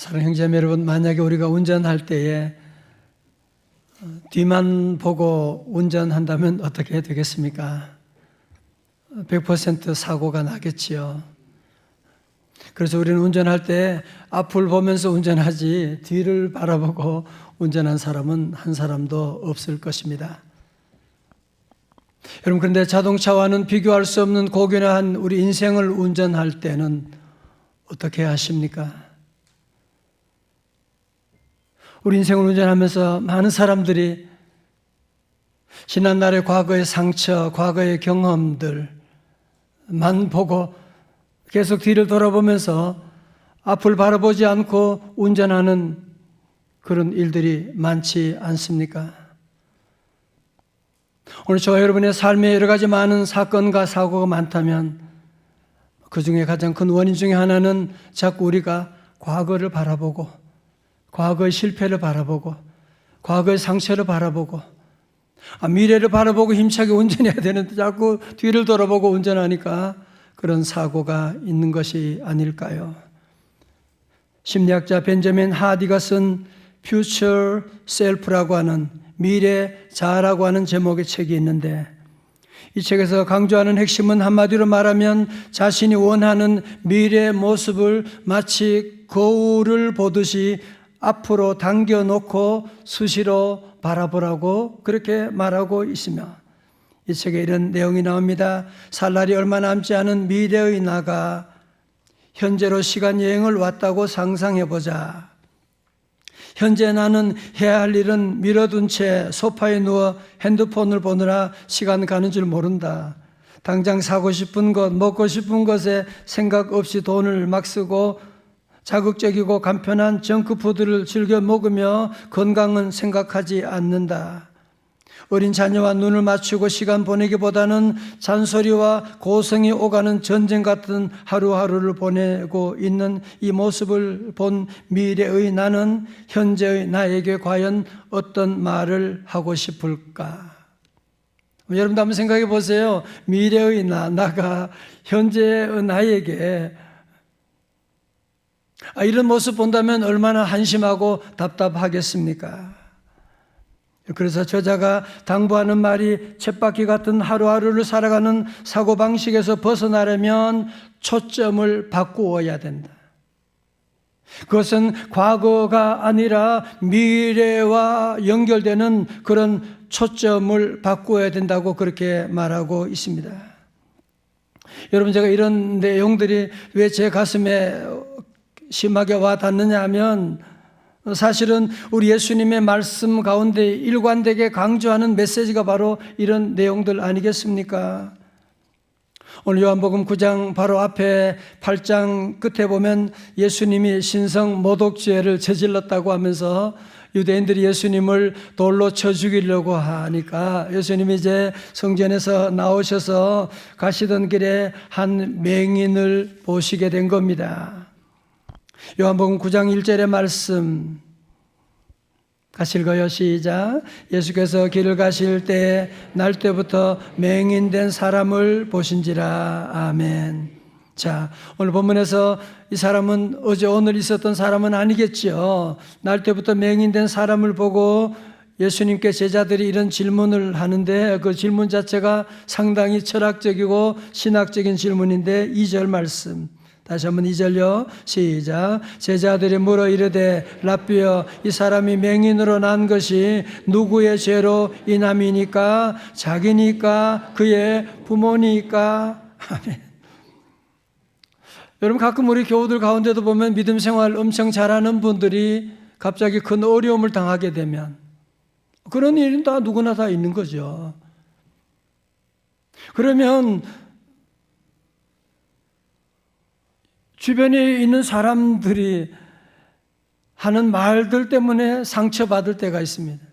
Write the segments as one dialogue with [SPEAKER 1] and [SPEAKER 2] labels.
[SPEAKER 1] 사랑하는 형제자매 여러분, 만약에 우리가 운전할 때에 뒤만 보고 운전한다면 어떻게 되겠습니까? 100% 사고가 나겠지요. 그래서 우리는 운전할 때 앞을 보면서 운전하지 뒤를 바라보고 운전한 사람은 한 사람도 없을 것입니다. 여러분, 그런데 자동차와는 비교할 수 없는 고귀한 우리 인생을 운전할 때는 어떻게 하십니까? 우리 인생을 운전하면서 많은 사람들이 지난날의 과거의 상처, 과거의 경험들만 보고 계속 뒤를 돌아보면서 앞을 바라보지 않고 운전하는 그런 일들이 많지 않습니까? 오늘 저와 여러분의 삶에 여러 가지 많은 사건과 사고가 많다면 그 중에 가장 큰 원인 중에 하나는 자꾸 우리가 과거를 바라보고 과거의 실패를 바라보고 과거의 상처를 바라보고 미래를 바라보고 힘차게 운전해야 되는데 자꾸 뒤를 돌아보고 운전하니까 그런 사고가 있는 것이 아닐까요? 심리학자 벤저민 하디가 쓴 Future Self라고 하는 미래 자아라고 하는 제목의 책이 있는데 이 책에서 강조하는 핵심은 한마디로 말하면 자신이 원하는 미래의 모습을 마치 거울을 보듯이 앞으로 당겨놓고 수시로 바라보라고 그렇게 말하고 있으며 이 책에 이런 내용이 나옵니다. 살 날이 얼마 남지 않은 미래의 나가 현재로 시간 여행을 왔다고 상상해보자. 현재 나는 해야 할 일은 미뤄둔 채 소파에 누워 핸드폰을 보느라 시간 가는 줄 모른다. 당장 사고 싶은 것, 먹고 싶은 것에 생각 없이 돈을 막 쓰고 자극적이고 간편한 정크푸드를 즐겨 먹으며 건강은 생각하지 않는다. 어린 자녀와 눈을 맞추고 시간 보내기보다는 잔소리와 고성이 오가는 전쟁 같은 하루하루를 보내고 있는 이 모습을 본 미래의 나는 현재의 나에게 과연 어떤 말을 하고 싶을까? 여러분도 한번 생각해 보세요. 미래의 나가 현재의 나에게 이런 모습 본다면 얼마나 한심하고 답답하겠습니까? 그래서 저자가 당부하는 말이 쳇바퀴 같은 하루하루를 살아가는 사고방식에서 벗어나려면 초점을 바꾸어야 된다. 그것은 과거가 아니라 미래와 연결되는 그런 초점을 바꾸어야 된다고 그렇게 말하고 있습니다. 여러분, 제가 이런 내용들이 왜 제 가슴에 심하게 와 닿느냐 하면 사실은 우리 예수님의 말씀 가운데 일관되게 강조하는 메시지가 바로 이런 내용들 아니겠습니까? 오늘 요한복음 9장 바로 앞에 8장 끝에 보면 예수님이 신성 모독죄를 저질렀다고 하면서 유대인들이 예수님을 돌로 쳐 죽이려고 하니까 예수님이 이제 성전에서 나오셔서 가시던 길에 한 맹인을 보시게 된 겁니다. 요한복음 9장 1절의 말씀 같이 읽어요. 시작. 예수께서 길을 가실 때에 날 때부터 맹인된 사람을 보신지라. 아멘. 자, 오늘 본문에서 이 사람은 어제 오늘 있었던 사람은 아니겠죠. 날 때부터 맹인된 사람을 보고 예수님께 제자들이 이런 질문을 하는데 그 질문 자체가 상당히 철학적이고 신학적인 질문인데 2절 말씀 다시 한번 2절요. 시작. 제자들이 물어 이르되 랍비여 이 사람이 맹인으로 난 것이 누구의 죄로 인함이니까 자기니까 그의 부모니까. 아멘. 여러분, 가끔 우리 교우들 가운데도 보면 믿음 생활 엄청 잘하는 분들이 갑자기 큰 어려움을 당하게 되면 그런 일은 다 누구나 다 있는 거죠. 그러면 주변에 있는 사람들이 하는 말들 때문에 상처받을 때가 있습니다.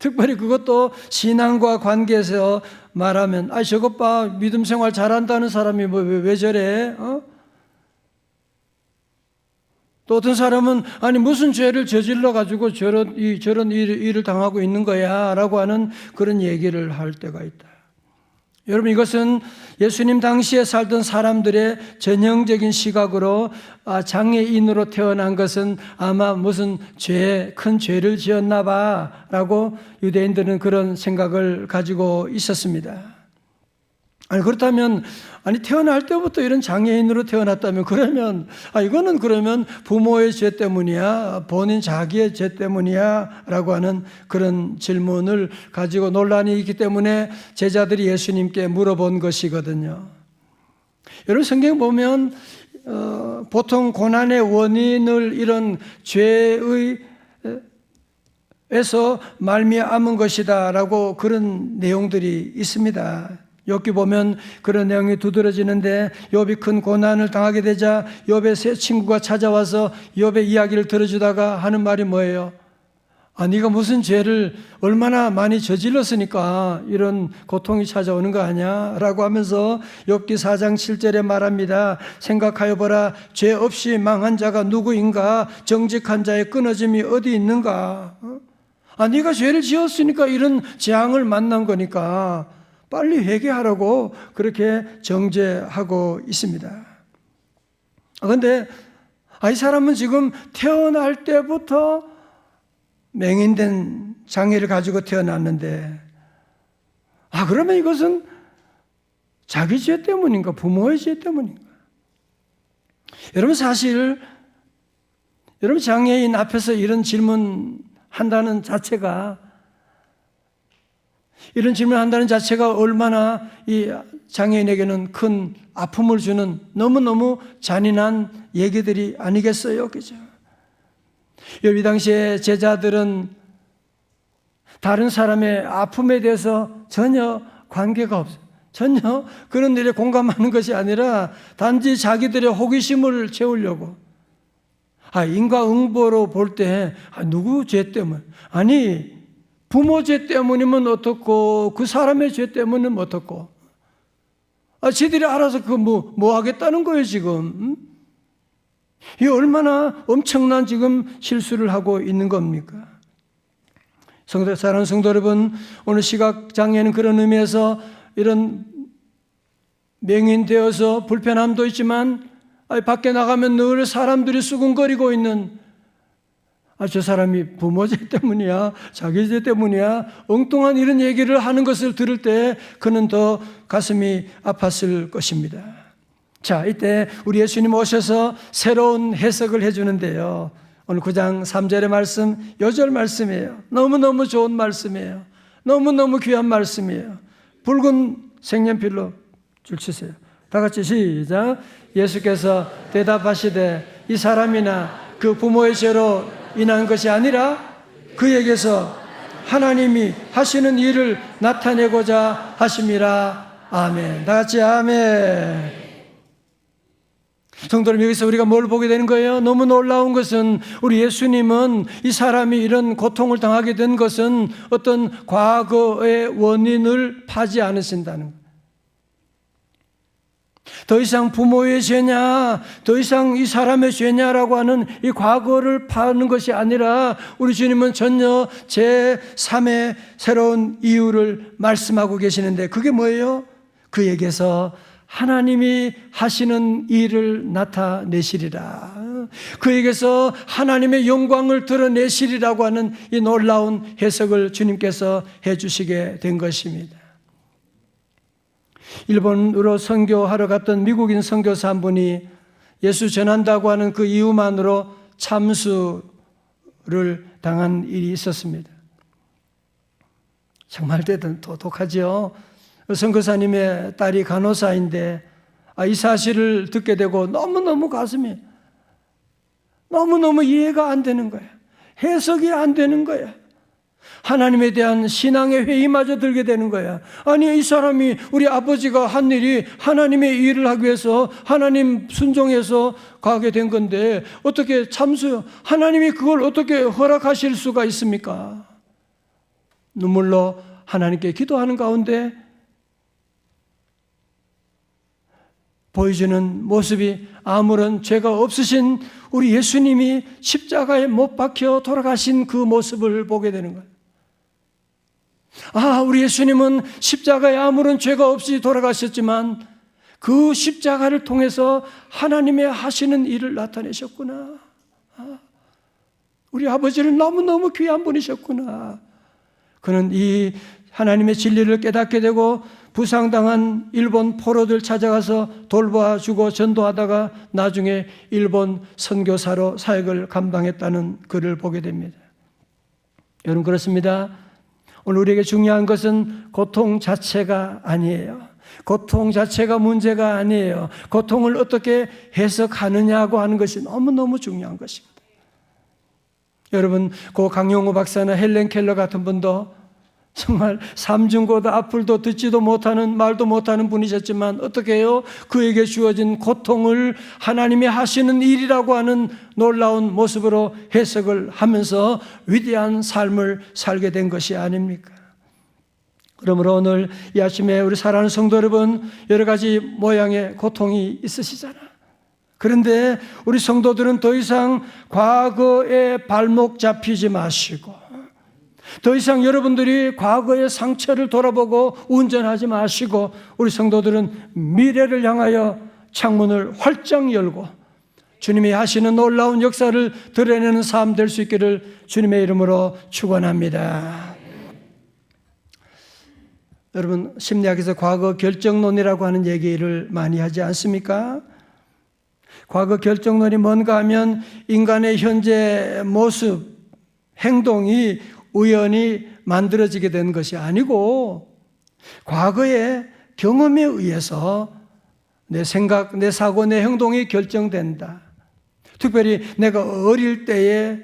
[SPEAKER 1] 특별히 그것도 신앙과 관계에서 말하면 저것 봐 믿음 생활 잘한다는 사람이 왜 저래? 또 어떤 사람은 무슨 죄를 저질러 가지고 저런 일을 당하고 있는 거야 라고 하는 그런 얘기를 할 때가 있다. 여러분, 이것은 예수님 당시에 살던 사람들의 전형적인 시각으로 장애인으로 태어난 것은 아마 무슨 큰 죄를 지었나 봐 라고 유대인들은 그런 생각을 가지고 있었습니다. 그렇다면 태어날 때부터 이런 장애인으로 태어났다면 이거는 그러면 부모의 죄 때문이야, 본인 자기의 죄 때문이야 라고 하는 그런 질문을 가지고 논란이 있기 때문에 제자들이 예수님께 물어본 것이거든요. 여러분, 성경 보면 보통 고난의 원인을 이런 죄의 에서 말미암은 것이다 라고 그런 내용들이 있습니다. 욥기 보면 그런 내용이 두드러지는데, 욥이 큰 고난을 당하게 되자 욥의 세 친구가 찾아와서 욥의 이야기를 들어주다가 하는 말이 뭐예요? 네가 무슨 죄를 얼마나 많이 저질렀으니까 이런 고통이 찾아오는 거 아니야? 라고 하면서 욥기 4장 7절에 말합니다. 생각하여 보라, 죄 없이 망한 자가 누구인가? 정직한 자의 끊어짐이 어디 있는가? 네가 죄를 지었으니까 이런 재앙을 만난 거니까 빨리 회개하라고 그렇게 정죄하고 있습니다. 그런데 이 사람은 지금 태어날 때부터 맹인된 장애를 가지고 태어났는데, 그러면 이것은 자기 죄 때문인가, 부모의 죄 때문인가? 여러분, 사실 여러분, 장애인 앞에서 이런 질문 한다는 자체가, 얼마나 이 장애인에게는 큰 아픔을 주는 너무너무 잔인한 얘기들이 아니겠어요? 그죠? 이 당시에 제자들은 다른 사람의 아픔에 대해서 전혀 관계가 없어요. 전혀 그런 일에 공감하는 것이 아니라 단지 자기들의 호기심을 채우려고, 인과응보로 볼 때 누구 죄 때문, 부모 죄 때문이면 어떻고, 그 사람의 죄 때문은 어떻고, 지들이 알아서 뭐 하겠다는 거예요 지금. 이 얼마나 엄청난 지금 실수를 하고 있는 겁니까? 사랑하는 성도 여러분, 오늘 시각장애는 그런 의미에서 이런 맹인되어서 불편함도 있지만 밖에 나가면 늘 사람들이 수군거리고 있는, 저 사람이 부모 죄 때문이야, 자기 죄 때문이야, 엉뚱한 이런 얘기를 하는 것을 들을 때 그는 더 가슴이 아팠을 것입니다. 자, 이때 우리 예수님 오셔서 새로운 해석을 해주는데요. 오늘 9장 3절의 말씀, 요절 말씀이에요. 너무너무 좋은 말씀이에요. 너무너무 귀한 말씀이에요. 붉은 색연필로 줄 치세요. 다 같이 시작. 예수께서 대답하시되 이 사람이나 그 부모의 죄로 인한 것이 아니라 그에게서 하나님이 하시는 일을 나타내고자 하심이라. 아멘. 다 같이 아멘. 성도 여러분, 여기서 우리가 뭘 보게 되는 거예요? 너무 놀라운 것은 우리 예수님은 이 사람이 이런 고통을 당하게 된 것은 어떤 과거의 원인을 파지 않으신다는 거예요. 더 이상 부모의 죄냐, 더 이상 이 사람의 죄냐라고 하는 이 과거를 파는 것이 아니라 우리 주님은 전혀 제3의 새로운 이유를 말씀하고 계시는데, 그게 뭐예요? 그에게서 하나님이 하시는 일을 나타내시리라. 그에게서 하나님의 영광을 드러내시리라고 하는 이 놀라운 해석을 주님께서 해주시게 된 것입니다. 일본으로 선교하러 갔던 미국인 선교사 한 분이 예수 전한다고 하는 그 이유만으로 참수를 당한 일이 있었습니다. 정말 똑똑하죠. 선교사님의 딸이 간호사인데 이 사실을 듣게 되고 너무너무 가슴이 너무너무 이해가 안 되는 거야. 해석이 안 되는 거야. 하나님에 대한 신앙의 회의마저 들게 되는 거야. 이 사람이, 우리 아버지가 한 일이 하나님의 일을 하기 위해서 하나님 순종해서 가게 된 건데 어떻게 참수요? 하나님이 그걸 어떻게 허락하실 수가 있습니까? 눈물로 하나님께 기도하는 가운데 보여주는 모습이 아무런 죄가 없으신 우리 예수님이 십자가에 못 박혀 돌아가신 그 모습을 보게 되는 거예요. 우리 예수님은 십자가에 아무런 죄가 없이 돌아가셨지만 그 십자가를 통해서 하나님의 하시는 일을 나타내셨구나. 우리 아버지는 너무너무 귀한 분이셨구나. 그는 이 하나님의 진리를 깨닫게 되고 부상당한 일본 포로들 찾아가서 돌봐주고 전도하다가 나중에 일본 선교사로 사역을 감당했다는 글을 보게 됩니다. 여러분, 그렇습니다. 오늘 우리에게 중요한 것은 고통 자체가 아니에요. 고통 자체가 문제가 아니에요. 고통을 어떻게 해석하느냐고 하는 것이 너무너무 중요한 것입니다. 여러분, 고 강용호 박사나 헬렌 켈러 같은 분도 정말 삼중고도 앞을도 듣지도 못하는, 말도 못하는 분이셨지만 어떻게 해요? 그에게 주어진 고통을 하나님이 하시는 일이라고 하는 놀라운 모습으로 해석을 하면서 위대한 삶을 살게 된 것이 아닙니까? 그러므로 오늘 이 아침에 우리 사랑하는 성도 여러분, 여러 가지 모양의 고통이 있으시잖아. 그런데 우리 성도들은 더 이상 과거에 발목 잡히지 마시고, 더 이상 여러분들이 과거의 상처를 돌아보고 운전하지 마시고, 우리 성도들은 미래를 향하여 창문을 활짝 열고 주님이 하시는 놀라운 역사를 드러내는 삶 될 수 있기를 주님의 이름으로 축원합니다. 여러분, 심리학에서 과거 결정론이라고 하는 얘기를 많이 하지 않습니까? 과거 결정론이 뭔가 하면 인간의 현재 모습, 행동이 우연히 만들어지게 된 것이 아니고 과거의 경험에 의해서 내 생각, 내 사고, 내 행동이 결정된다. 특별히 내가 어릴 때에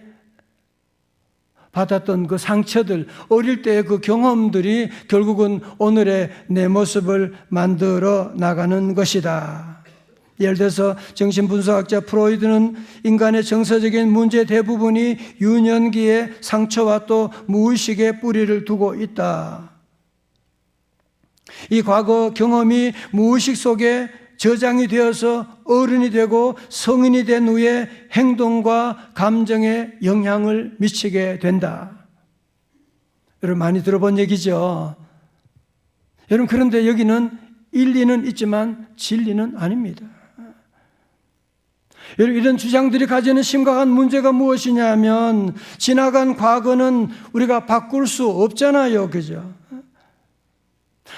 [SPEAKER 1] 받았던 그 상처들, 어릴 때의 그 경험들이 결국은 오늘의 내 모습을 만들어 나가는 것이다. 예를 들어서 정신분석학자 프로이드는 인간의 정서적인 문제 대부분이 유년기의 상처와 또 무의식의 뿌리를 두고 있다. 이 과거 경험이 무의식 속에 저장이 되어서 어른이 되고 성인이 된 후에 행동과 감정에 영향을 미치게 된다. 여러분, 많이 들어본 얘기죠. 여러분, 그런데 여기는 일리는 있지만 진리는 아닙니다. 여러분, 이런 주장들이 가지는 심각한 문제가 무엇이냐 하면 지나간 과거는 우리가 바꿀 수 없잖아요. 그죠?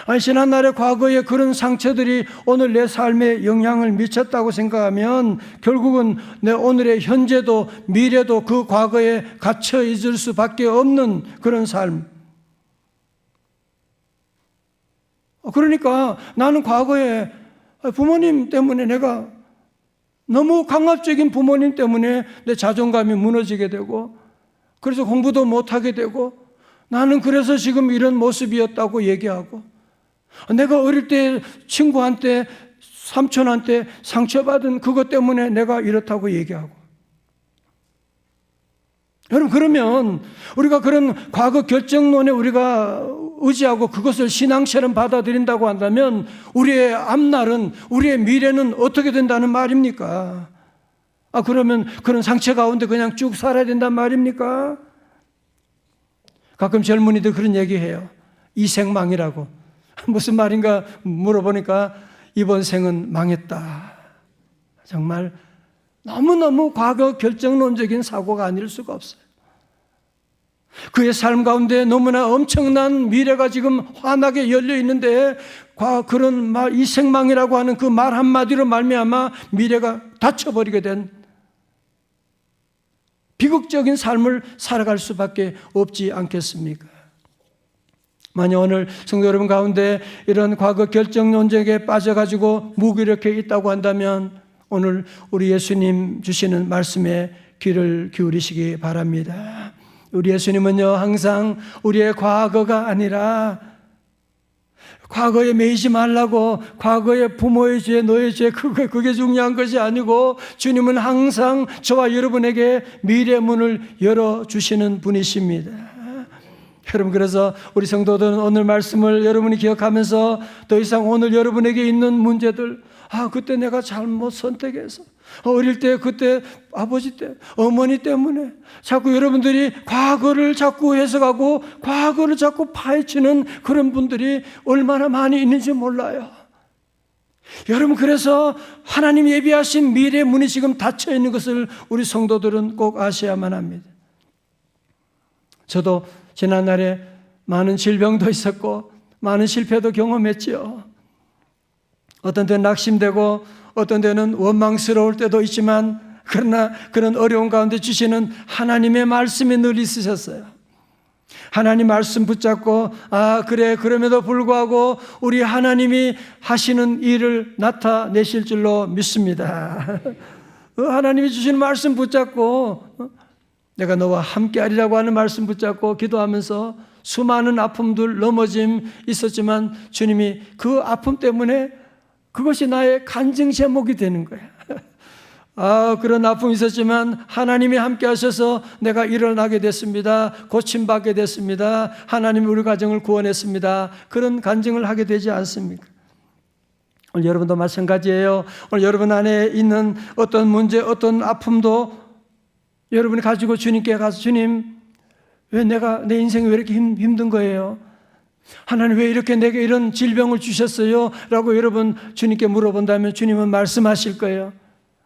[SPEAKER 1] 아니, 지난날의 과거의 그런 상처들이 오늘 내 삶에 영향을 미쳤다고 생각하면 결국은 내 오늘의 현재도 미래도 그 과거에 갇혀 있을 수밖에 없는 그런 삶. 그러니까 나는 과거에 부모님 때문에 내가 너무 강압적인 부모님 때문에 내 자존감이 무너지게 되고 그래서 공부도 못하게 되고 나는 그래서 지금 이런 모습이었다고 얘기하고 내가 어릴 때 친구한테 삼촌한테 상처받은 그것 때문에 내가 이렇다고 얘기하고 여러분 그러면 우리가 그런 과거 결정론에 우리가 의지하고 그것을 신앙처럼 받아들인다고 한다면 우리의 앞날은 우리의 미래는 어떻게 된다는 말입니까? 그러면 그런 상처 가운데 그냥 쭉 살아야 된단 말입니까? 가끔 젊은이들 그런 얘기해요. 이생망이라고. 무슨 말인가 물어보니까 이번 생은 망했다. 정말 너무너무 과거 결정론적인 사고가 아닐 수가 없어요. 그의 삶 가운데 너무나 엄청난 미래가 지금 환하게 열려 있는데 그런 말, 이생망이라고 하는 그 말 한마디로 말미암아 미래가 닫혀버리게 된 비극적인 삶을 살아갈 수밖에 없지 않겠습니까? 만약 오늘 성도 여러분 가운데 이런 과거 결정론적에 빠져가지고 무기력해 있다고 한다면 오늘 우리 예수님 주시는 말씀에 귀를 기울이시기 바랍니다. 우리 예수님은요 항상 우리의 과거가 아니라 과거에 매이지 말라고 과거의 부모의 죄, 너의 죄 그게 중요한 것이 아니고 주님은 항상 저와 여러분에게 미래 문을 열어주시는 분이십니다. 여러분 그래서 우리 성도들은 오늘 말씀을 여러분이 기억하면서 더 이상 오늘 여러분에게 있는 문제들 그때 내가 잘못 선택해서 어릴 때 그때 아버지 때 어머니 때문에 자꾸 여러분들이 과거를 자꾸 해석하고 과거를 자꾸 파헤치는 그런 분들이 얼마나 많이 있는지 몰라요. 여러분, 그래서 하나님 예비하신 미래의 문이 지금 닫혀 있는 것을 우리 성도들은 꼭 아셔야만 합니다. 저도 지난날에 많은 질병도 있었고 많은 실패도 경험했지요. 어떤 때는 낙심되고 어떤 때는 원망스러울 때도 있지만, 그러나 그런 어려운 가운데 주시는 하나님의 말씀이 늘 있으셨어요. 하나님 말씀 붙잡고 그래, 그럼에도 불구하고 우리 하나님이 하시는 일을 나타내실 줄로 믿습니다. 하나님이 주시는 말씀 붙잡고 내가 너와 함께하리라고 하는 말씀 붙잡고 기도하면서 수많은 아픔들, 넘어짐 있었지만 주님이 그 아픔 때문에 그것이 나의 간증 제목이 되는 거야. 그런 아픔이 있었지만 하나님이 함께 하셔서 내가 일어나게 됐습니다. 고침받게 됐습니다. 하나님이 우리 가정을 구원했습니다. 그런 간증을 하게 되지 않습니까? 오늘 여러분도 마찬가지예요. 오늘 여러분 안에 있는 어떤 문제, 어떤 아픔도 여러분이 가지고 주님께 가서, 주님, 왜 내 인생이 왜 이렇게 힘든 거예요? 하나님 왜 이렇게 내게 이런 질병을 주셨어요? 라고 여러분 주님께 물어본다면 주님은 말씀하실 거예요.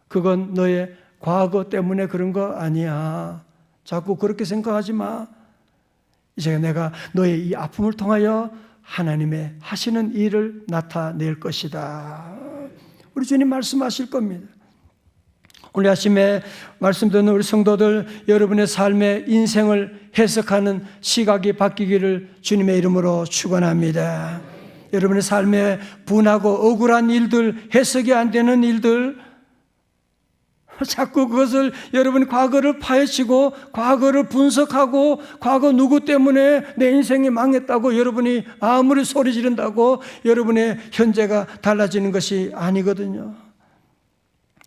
[SPEAKER 1] 그건 너의 과거 때문에 그런 거 아니야. 자꾸 그렇게 생각하지 마. 이제 내가 너의 이 아픔을 통하여 하나님의 하시는 일을 나타낼 것이다. 우리 주님 말씀하실 겁니다. 오늘 아침에 말씀 듣는 우리 성도들, 여러분의 삶의 인생을 해석하는 시각이 바뀌기를 주님의 이름으로 축원합니다. 여러분의 삶에 분하고 억울한 일들, 해석이 안 되는 일들, 자꾸 그것을 여러분이 과거를 파헤치고 과거를 분석하고 과거 누구 때문에 내 인생이 망했다고 여러분이 아무리 소리 지른다고 여러분의 현재가 달라지는 것이 아니거든요.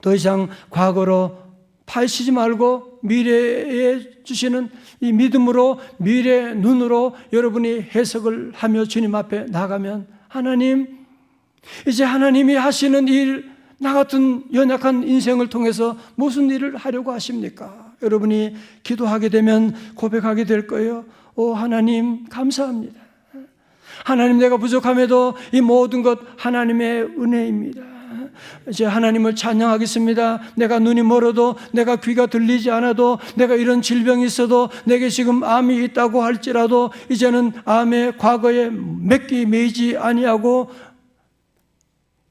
[SPEAKER 1] 더 이상 과거로 파헤치지 말고 미래에 주시는 이 믿음으로, 미래의 눈으로 여러분이 해석을 하며 주님 앞에 나가면, 하나님, 이제 하나님이 하시는 일, 나 같은 연약한 인생을 통해서 무슨 일을 하려고 하십니까? 여러분이 기도하게 되면 고백하게 될 거예요. 하나님 감사합니다. 하나님, 내가 부족함에도 이 모든 것 하나님의 은혜입니다. 이제 하나님을 찬양하겠습니다. 내가 눈이 멀어도, 내가 귀가 들리지 않아도, 내가 이런 질병이 있어도, 내게 지금 암이 있다고 할지라도 이제는 암의 과거에 맺기 매이지 아니하고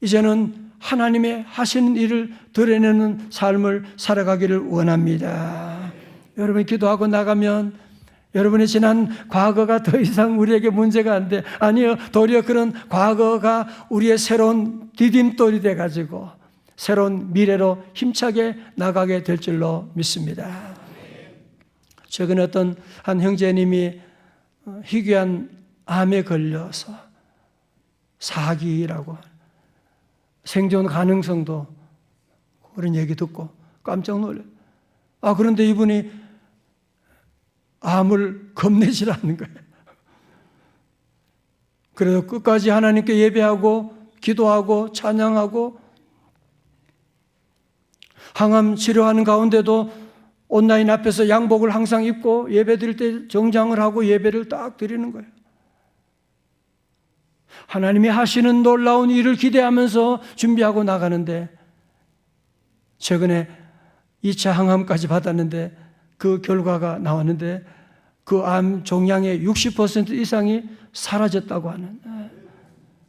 [SPEAKER 1] 이제는 하나님의 하시는 일을 드러내는 삶을 살아가기를 원합니다. 여러분이 기도하고 나가면 여러분의 지난 과거가 더 이상 우리에게 문제가 안 돼. 아니요, 도리어 그런 과거가 우리의 새로운 디딤돌이 돼가지고 새로운 미래로 힘차게 나가게 될 줄로 믿습니다. 최근에 어떤 한 형제님이 희귀한 암에 걸려서 사기라고 생존 가능성도, 그런 얘기 듣고 깜짝 놀라요. 그런데 이분이 암을 겁내질 않는 거예요. 그래서 끝까지 하나님께 예배하고 기도하고 찬양하고, 항암 치료하는 가운데도 온라인 앞에서 양복을 항상 입고 예배 드릴 때 정장을 하고 예배를 딱 드리는 거예요. 하나님이 하시는 놀라운 일을 기대하면서 준비하고 나가는데, 최근에 2차 항암까지 받았는데 그 결과가 나왔는데 그 암 종양의 60% 이상이 사라졌다고 하는,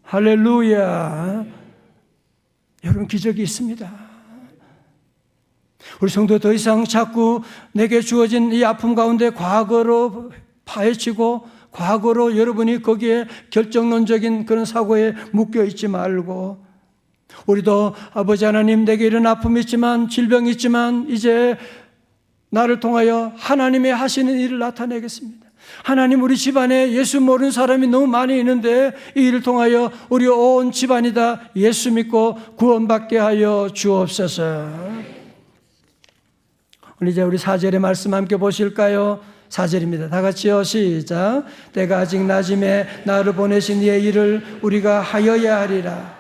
[SPEAKER 1] 할렐루야. 여러분, 기적이 있습니다. 우리 성도 더 이상 자꾸 내게 주어진 이 아픔 가운데 과거로 파헤치고 과거로 여러분이 거기에 결정론적인 그런 사고에 묶여 있지 말고, 우리도 아버지 하나님, 내게 이런 아픔이 있지만, 질병이 있지만 이제 나를 통하여 하나님의 하시는 일을 나타내겠습니다. 하나님, 우리 집안에 예수 모르는 사람이 너무 많이 있는데 이 일을 통하여 우리 온 집안이 다 예수 믿고 구원받게 하여 주옵소서. 오늘 이제 우리 4절의 말씀 함께 보실까요? 4절입니다. 다 같이요. 시작. 때가 아직 낮음에 나를 보내신 이의 일을 우리가 하여야 하리라.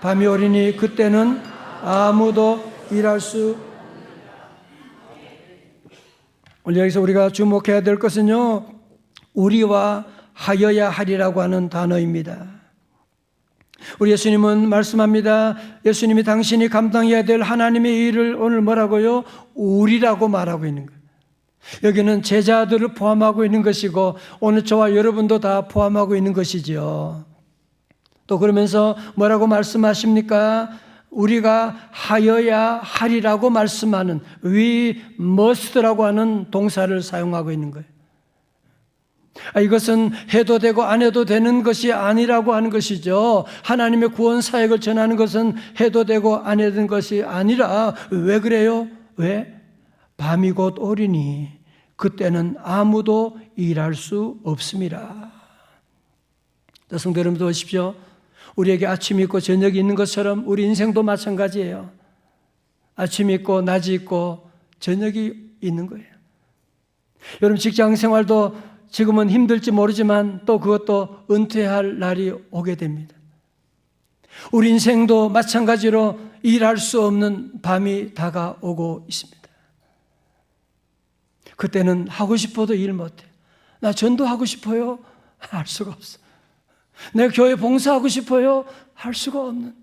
[SPEAKER 1] 밤이 오리니 그때는 아무도 일할 수. 오늘 여기서 우리가 주목해야 될 것은요, 우리와 하여야 하리라고 하는 단어입니다. 우리 예수님은 말씀합니다. 예수님이 당신이 감당해야 될 하나님의 일을 오늘 뭐라고요? 우리라고 말하고 있는 거예요. 여기는 제자들을 포함하고 있는 것이고 오늘 저와 여러분도 다 포함하고 있는 것이죠. 또 그러면서 뭐라고 말씀하십니까? 우리가 하여야 하리라고 말씀하는 we must라고 하는 동사를 사용하고 있는 거예요. 이것은 해도 되고 안 해도 되는 것이 아니라고 하는 것이죠. 하나님의 구원 사역을 전하는 것은 해도 되고 안 해도 되는 것이 아니라 왜 그래요? 왜? 밤이 곧 오리니 그때는 아무도 일할 수 없습니다. 성도 여러분 보십시오. 우리에게 아침이 있고 저녁이 있는 것처럼 우리 인생도 마찬가지예요. 아침이 있고 낮이 있고 저녁이 있는 거예요. 여러분 직장 생활도 지금은 힘들지 모르지만 또 그것도 은퇴할 날이 오게 됩니다. 우리 인생도 마찬가지로 일할 수 없는 밤이 다가오고 있습니다. 그때는 하고 싶어도 일 못해요. 나 전도하고 싶어요? 할 수가 없어. 내가 교회 봉사하고 싶어요? 할 수가 없는.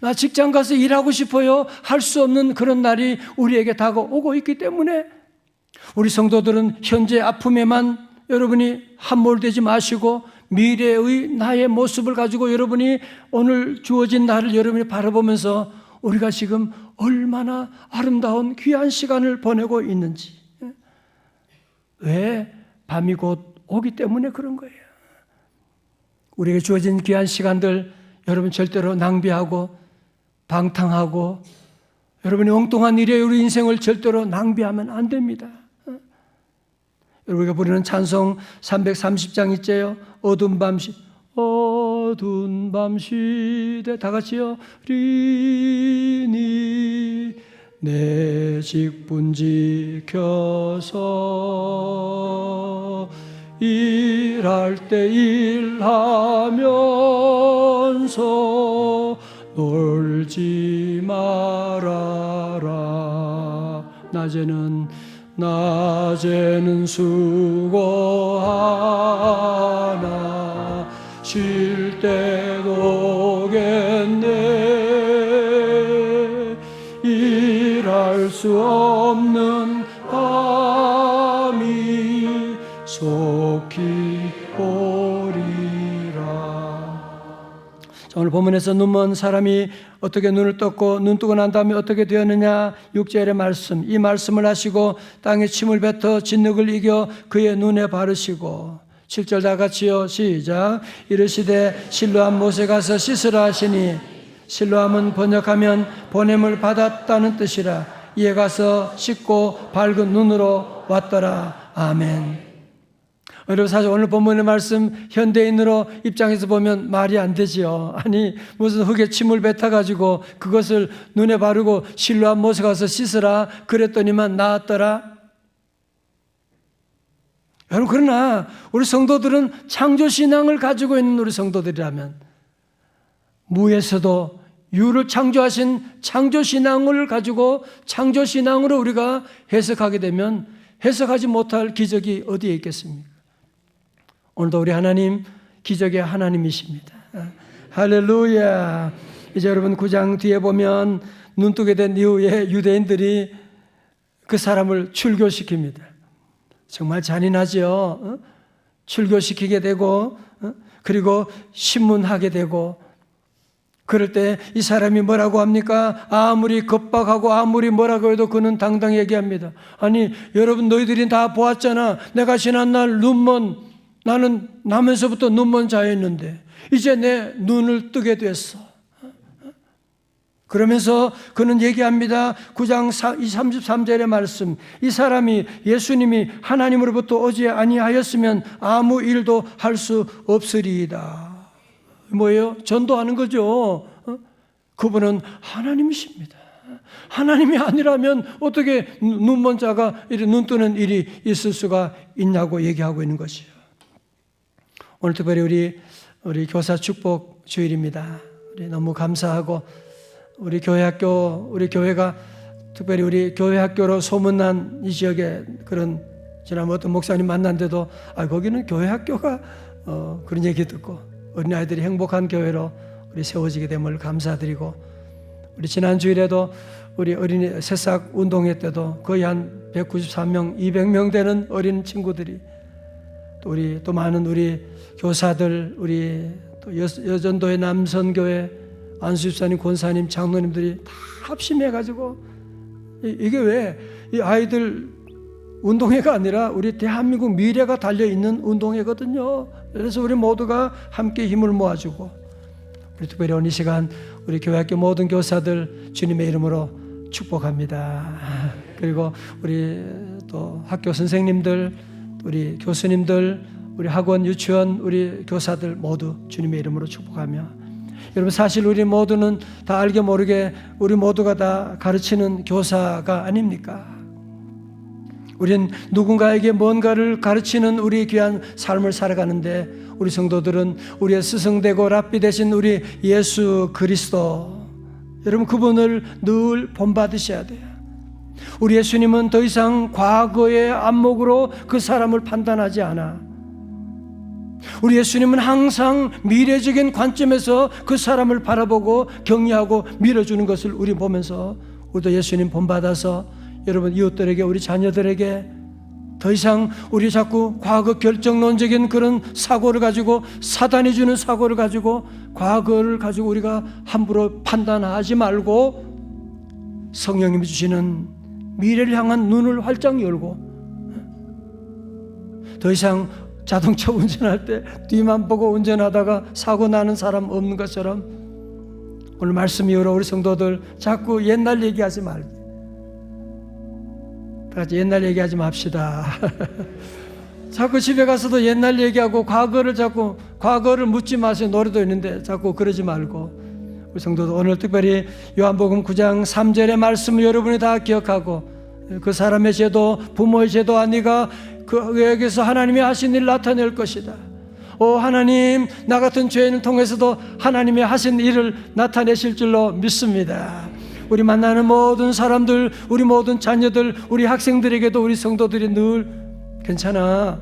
[SPEAKER 1] 나 직장 가서 일하고 싶어요? 할 수 없는 그런 날이 우리에게 다가오고 있기 때문에 우리 성도들은 현재 아픔에만 여러분이 함몰되지 마시고 미래의 나의 모습을 가지고 여러분이 오늘 주어진 날을 여러분이 바라보면서 우리가 지금 얼마나 아름다운 귀한 시간을 보내고 있는지. 왜? 밤이 곧 오기 때문에 그런 거예요. 우리에게 주어진 귀한 시간들 여러분 절대로 낭비하고 방탕하고 여러분이 엉뚱한 일에 우리 인생을 절대로 낭비하면 안 됩니다. 우리가 부르는 찬송 330장 있죠. 어두운 밤 시대 다 같이요. 리니 내 직분 지켜서 일할 때 일하면서 놀지 말아라. 낮에는 수고하나 쉴 때도 오겠네. 일할 수 없는 밤이 속히 오리라. 오늘 본문에서 눈먼 사람이 어떻게 눈을 떴고 눈 뜨고 난 다음에 어떻게 되었느냐. 6절의 말씀, 이 말씀을 하시고 땅에 침을 뱉어 진흙을 이겨 그의 눈에 바르시고 7절 다 같이요. 시작. 이르시되 실로암 못에 가서 씻으라 하시니 실로암은 번역하면 보냄을 받았다는 뜻이라. 이에 가서 씻고 밝은 눈으로 왔더라. 아멘. 여러분 사실 오늘 본문의 말씀 현대인으로 입장에서 보면 말이 안 되지요. 아니 무슨 흙에 침을 뱉어가지고 그것을 눈에 바르고 실로암 못에 가서 씻으라 그랬더니만 나았더라. 여러분 그러나 우리 성도들은 창조신앙을 가지고 있는 우리 성도들이라면 무에서도 유를 창조하신 창조신앙을 가지고 창조신앙으로 우리가 해석하게 되면 해석하지 못할 기적이 어디에 있겠습니까? 오늘도 우리 하나님 기적의 하나님이십니다. 할렐루야. 이제 여러분 9장 뒤에 보면 눈뜨게 된 이후에 유대인들이 그 사람을 출교시킵니다. 정말 잔인하죠. 출교시키게 되고 그리고 신문하게 되고 그럴 때 이 사람이 뭐라고 합니까? 아무리 겁박하고 아무리 뭐라고 해도 그는 당당히 얘기합니다. 아니 여러분 너희들이 다 보았잖아. 내가 지난날 나는 나면서부터 눈먼 자였는데 이제 내 눈을 뜨게 됐어. 그러면서 그는 얘기합니다. 9장 33절의 말씀, 이 사람이 예수님이 하나님으로부터 오지 아니하였으면 아무 일도 할 수 없으리이다. 뭐예요? 전도하는 거죠. 그분은 하나님이십니다. 하나님이 아니라면 어떻게 눈먼 자가 눈 뜨는 일이 있을 수가 있냐고 얘기하고 있는 것이요. 오늘 특별히 우리 교사 축복 주일입니다. 우리 너무 감사하고 우리 교회 학교, 우리 교회가 특별히 우리 교회 학교로 소문난 이 지역에 그런 지난번 어떤 목사님 만났는데도 거기는 교회 학교가 그런 얘기 듣고 어린아이들이 행복한 교회로 우리 세워지게 됨을 감사드리고 우리 지난 주일에도 우리 어린이 새싹 운동회 때도 거의 한 193명, 200명 되는 어린 친구들이 또 우리 또 많은 우리 교사들, 우리 또 여전도의 남선교회 안수집사님, 권사님, 장로님들이 다 합심해가지고 이게 왜 이 아이들 운동회가 아니라 우리 대한민국 미래가 달려있는 운동회거든요. 그래서 우리 모두가 함께 힘을 모아주고 우리 특별히 오늘 이 시간 우리 교회학교 모든 교사들 주님의 이름으로 축복합니다. 그리고 우리 또 학교 선생님들, 우리 교수님들, 우리 학원, 유치원, 우리 교사들 모두 주님의 이름으로 축복하며 여러분 사실 우리 모두는 다 알게 모르게 우리 모두가 다 가르치는 교사가 아닙니까? 우린 누군가에게 뭔가를 가르치는 우리 귀한 삶을 살아가는데 우리 성도들은 우리의 스승되고 랍비 되신 우리 예수 그리스도 여러분 그분을 늘 본받으셔야 돼요. 우리 예수님은 더 이상 과거의 안목으로 그 사람을 판단하지 않아. 우리 예수님은 항상 미래적인 관점에서 그 사람을 바라보고 격려하고 밀어주는 것을 우리 보면서 우리도 예수님 본받아서 여러분 이웃들에게 우리 자녀들에게 더 이상 우리 자꾸 과거 결정론적인 그런 사고를 가지고 사단이 주는 사고를 가지고 과거를 가지고 우리가 함부로 판단하지 말고 성령님이 주시는 미래를 향한 눈을 활짝 열고 더 이상 자동차 운전할 때 뒤만 보고 운전하다가 사고 나는 사람 없는 것처럼 오늘 말씀 이후로 우리 성도들 자꾸 옛날 얘기하지 말고 다 같이 옛날 얘기하지 맙시다. 자꾸 집에 가서도 옛날 얘기하고 과거를 묻지 마세요. 노래도 있는데 자꾸 그러지 말고 우리 성도들 오늘 특별히 요한복음 9장 3절의 말씀을 여러분이 다 기억하고 그 사람의 죄도 부모의 죄도 아니가 그에게서 하나님이 하신 일 나타낼 것이다. 하나님 나 같은 죄인을 통해서도 하나님이 하신 일을 나타내실 줄로 믿습니다. 우리 만나는 모든 사람들, 우리 모든 자녀들, 우리 학생들에게도 우리 성도들이 늘 괜찮아.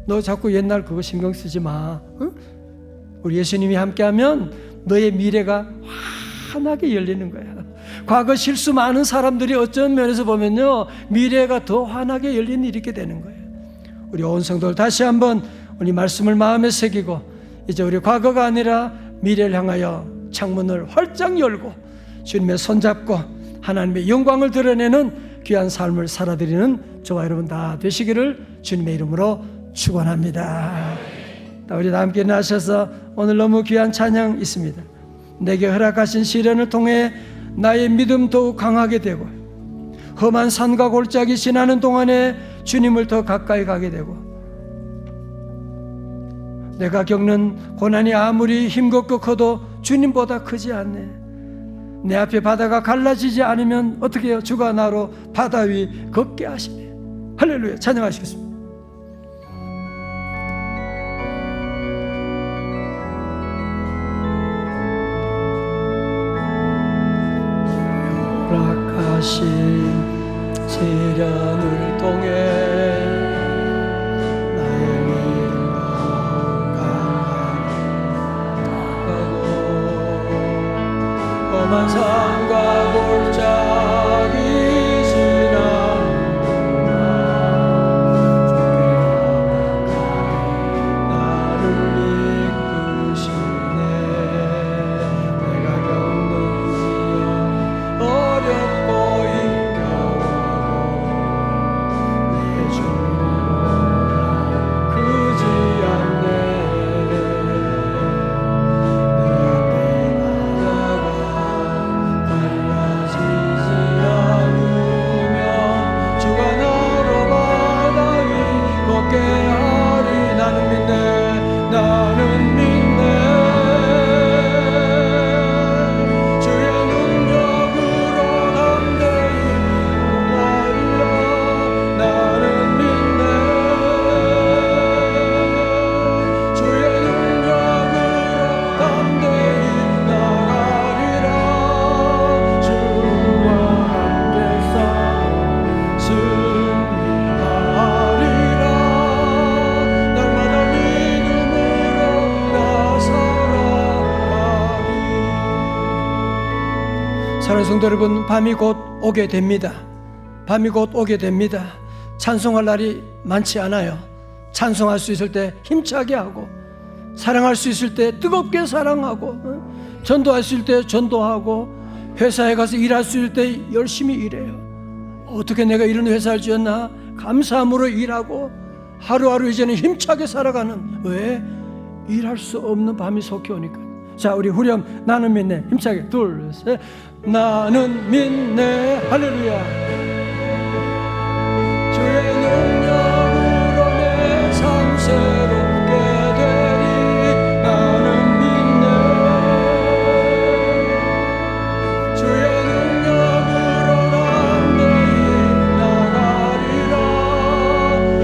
[SPEAKER 1] 너 자꾸 옛날 그거 신경 쓰지 마. 응? 우리 예수님이 함께하면 너의 미래가 환하게 열리는 거야. 과거 실수 많은 사람들이 어떤 면에서 보면요 미래가 더 환하게 열리는 일이 있게 되는 거예요. 우리 온 성도들 다시 한번 우리 말씀을 마음에 새기고 이제 우리 과거가 아니라 미래를 향하여 창문을 활짝 열고 주님의 손잡고 하나님의 영광을 드러내는 귀한 삶을 살아드리는 저와 여러분 다 되시기를 주님의 이름으로 축원합니다. 우리 다 함께 나셔서 오늘 너무 귀한 찬양 있습니다. 내게 허락하신 시련을 통해 나의 믿음 더욱 강하게 되고 험한 산과 골짜기 지나는 동안에 주님을 더 가까이 가게 되고 내가 겪는 고난이 아무리 힘겹고 커도 주님보다 크지 않네. 내 앞에 바다가 갈라지지 않으면 어떻게 해요? 주가 나로 바다 위 걷게 하시네. 할렐루야. 찬양하시겠습니다. 허락하신 시련을 통해 나의 믿음 강하게 나가고 험한 산과 골짜기 지나는 동안 나를 이끄시네. 내가 겪는 어렵고 힘겨워도 성도 여러분, 밤이 곧 오게 됩니다. 밤이 곧 오게 됩니다. 찬송할 날이 많지 않아요. 찬송할 수 있을 때 힘차게 하고, 사랑할 수 있을 때 뜨겁게 사랑하고, 전도할 수 있을 때 전도하고, 회사에 가서 일할 수 있을 때 열심히 일해요. 어떻게 내가 이런 회사를 지었나? 감사함으로 일하고, 하루하루 이제는 힘차게 살아가는, 왜? 일할 수 없는 밤이 속히 오니까. 자, 우리 후렴 나는 믿네. 힘차게 둘, 셋. 나는 믿네. 할렐루야. 주의 능력으로 내 삶 새롭게 되리. 나는 믿네. 주의 능력으로 난 내일 나가리라.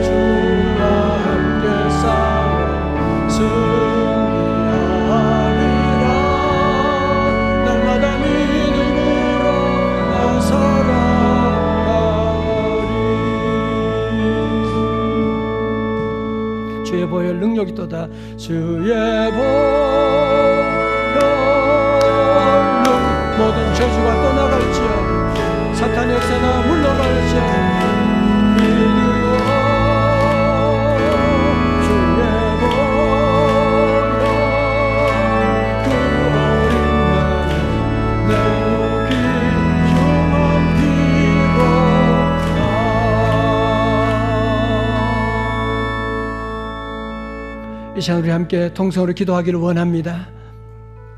[SPEAKER 1] 주와 함께 싸워 승리하리라. 날마다 믿음으로 나 살아가리. 주의 보혈 능력이 또다. 주의 보혈 모든 저주가 떠나갈지어다. 사탄의 역사가 물러갈지어다. 믿으오. 주의 보혈 그 어린 날 내 귀중한 피로다. 이 시간 우리 함께 통성으로 기도하기를 원합니다.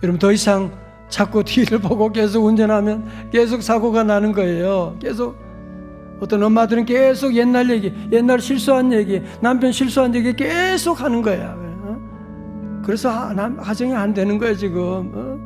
[SPEAKER 1] 여러분, 더 이상 자꾸 뒤를 보고 계속 운전하면 계속 사고가 나는 거예요. 계속 어떤 엄마들은 계속 옛날 얘기, 옛날 실수한 얘기, 남편 실수한 얘기 계속 하는 거야. 그래서 가정이 안 되는 거예요 지금.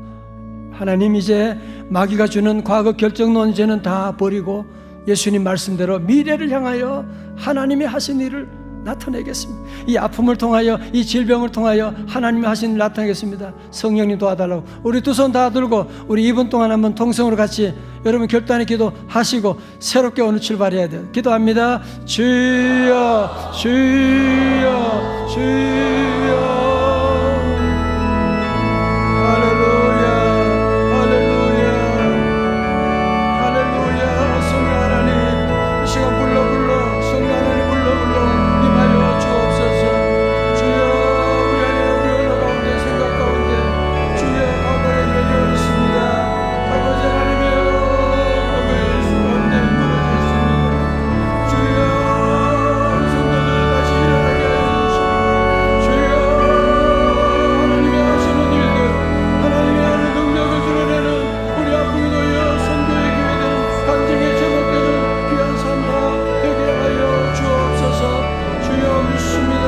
[SPEAKER 1] 하나님 이제 마귀가 주는 과거 결정론 이제는 다 버리고 예수님 말씀대로 미래를 향하여 하나님이 하신 일을 나타내겠습니다. 이 아픔을 통하여, 이 질병을 통하여 하나님이 하신 일 나타내겠습니다. 성령님 도와달라고. 우리 두 손 다 들고 우리 2분 동안 한번 통성으로 같이 여러분 결단의 기도 하시고 새롭게 오늘 출발해야 돼요. 기도합니다. 주여 주여 주여. 할렐루야 할렐루야 할렐루야. 성령 하나님 이 시간 불러 성령 하나님 불러 임하여 주옵소서. 주여 우리 안에 우리 언어 가운데 생각 가운데 주여 과거에 열려 있습니다. 아버지 하나님이여 과거에 수없네 무너져 있습니다. 주여 우리 성도들 다시 일어나게 하여 주시고 주여 하나님이 하시는 일들 하나님이 하는 능력을 드러내는 우리 아픔이 놓여 선교의 기회된 간증의 제목되는 귀한 삶 다 되게 하여 주옵소서. 주여 믿습니다.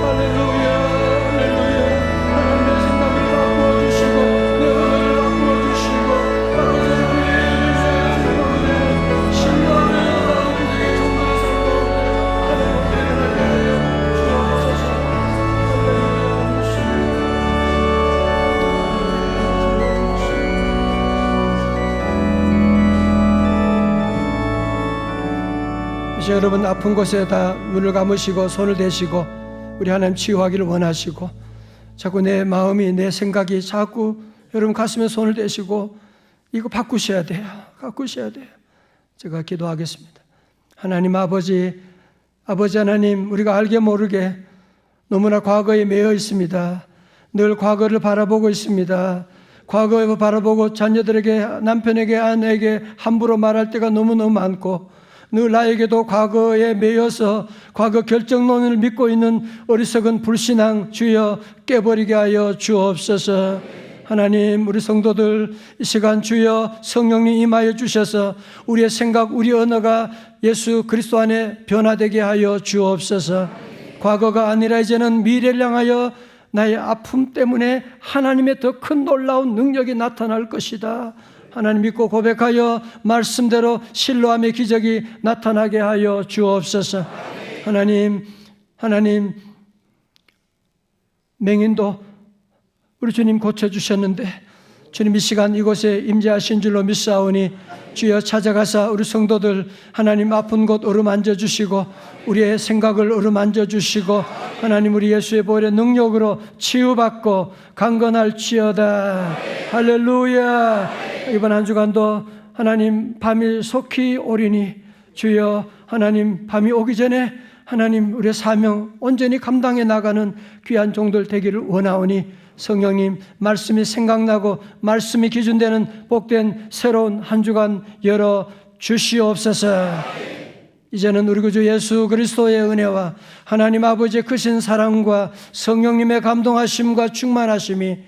[SPEAKER 1] 할렐루야 할렐루야. 하나님의 생각을 바꾸어 주시고 내 언어를 바꾸어 주시고 아버지 하나님의 가운데 신령하며 나는 그들의 정말 삶 가운데 하나님 일어나게 하여 주옵소서. 할렐루야 믿습니다. 이제 여러분 아픈 곳에 다 눈을 감으시고 손을 대시고 우리 하나님 치유하기를 원하시고 자꾸 내 마음이 내 생각이 자꾸 여러분 가슴에 손을 대시고 이거 바꾸셔야 돼요. 바꾸셔야 돼요. 제가 기도하겠습니다. 하나님 아버지 하나님, 우리가 알게 모르게 너무나 과거에 매여 있습니다. 늘 과거를 바라보고 있습니다. 과거를 바라보고 자녀들에게, 남편에게, 아내에게 함부로 말할 때가 너무너무 많고 늘 나에게도 과거에 매여서 과거 결정론을 믿고 있는 어리석은 불신앙 주여 깨버리게 하여 주옵소서. 하나님 우리 성도들 이 시간 주여 성령님 임하여 주셔서 우리의 생각, 우리 언어가 예수 그리스도 안에 변화되게 하여 주옵소서. 과거가 아니라 이제는 미래를 향하여 나의 아픔 때문에 하나님의 더 큰 놀라운 능력이 나타날 것이다. 하나님 믿고 고백하여 말씀대로 신뢰함의 기적이 나타나게 하여 주옵소서. 하나님 맹인도 우리 주님 고쳐주셨는데 주님 이 시간 이곳에 임재하신 줄로 믿사오니 주여 찾아가사 우리 성도들 하나님 아픈 곳 어루만져 주시고 우리의 생각을 어루만져 주시고 하나님 우리 예수의 보혈의 능력으로 치유받고 강건할지어다. 할렐루야. 이번 한 주간도 하나님 밤이 속히 오리니 주여 하나님 밤이 오기 전에 하나님 우리의 사명 온전히 감당해 나가는 귀한 종들 되기를 원하오니 성령님 말씀이 생각나고 말씀이 기준되는 복된 새로운 한 주간 열어 주시옵소서. 이제는 우리 구주 예수 그리스도의 은혜와 하나님 아버지의 크신 사랑과 성령님의 감동하심과 충만하심이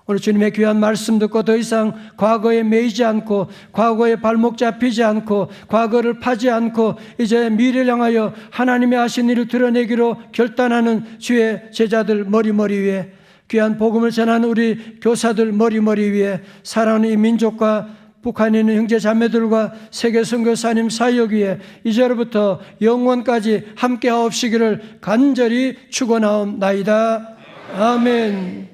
[SPEAKER 1] 오늘 주님의 귀한 말씀 듣고 더 이상 과거에 매이지 않고 과거에 발목 잡히지 않고 과거를 파지 않고 이제 미래를 향하여 하나님의 하신 일을 드러내기로 결단하는 주의 제자들 머리머리 위에 귀한 복음을 전하는 우리 교사들 머리머리 위에 사랑하는 이 민족과 북한에 있는 형제 자매들과 세계 선교사님 사역 위에 이제로부터 영원까지 함께 하옵시기를 간절히 축원하옵나이다. 아멘.